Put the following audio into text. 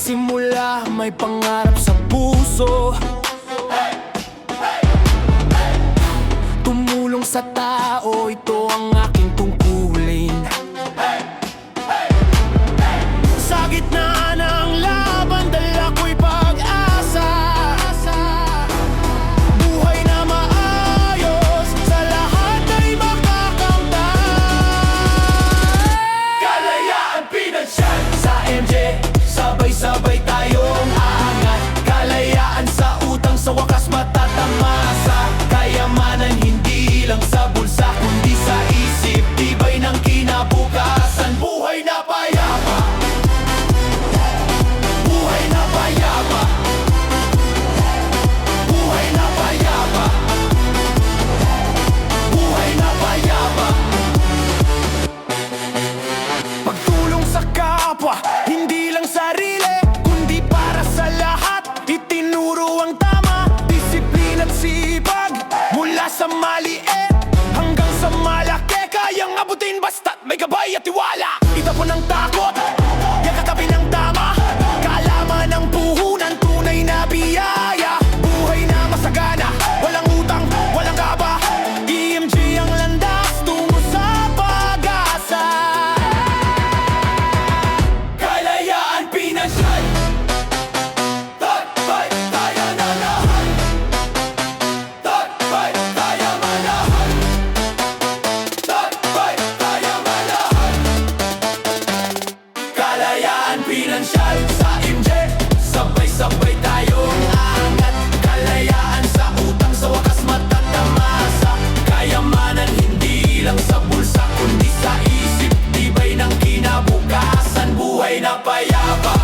Nagsisimula, may pangarap sa puso. Tumulong sa tao, ito ang aking tungkulin. Sa gitna ng laban, dala ko'y pag-asa. Buhay na maayos, sa lahat ay makakamtan. Kalayaan pinansyal sa MJ, sabay-sabay tayong aangat. Kalayaan sa utang, sa wakas matatamasa. Kayamanan hindi lang sa bulsa, kundi sa isip. Tibay ng kinabukasan, buhay na payapa. Buhay na payapa. Buhay na payapa. Buhay na payapa. Pagtulong sa kapwa, hindi lang sarili, kundi para sa lahat. Itinuro ang tama, disiplina at sipag. Mula sa maliit hanggang sa malaki, kayang abutin basta't may gabay at tiwala. Itapon ang takot, yan katabi ng tama. Kaalaman ng puhunan, tunay na biyaya. Buhay na masagana, walang utang, walang kaba. EMG ang landas, tungo sa pag-asa. Kalayaan pinansyal, tagbay tayo na lahat. Tagbay tayo manahan. Tagbay tayo manahan. Kalayaan pinansyal sa MJ, sabay-sabay tayong aangat. Kalayaan sa utang, sa wakas matatamasa. Kayamanan hindi lang sa bulsa, kundi sa isip. Tibay ng kinabukasan, buhay na payapa.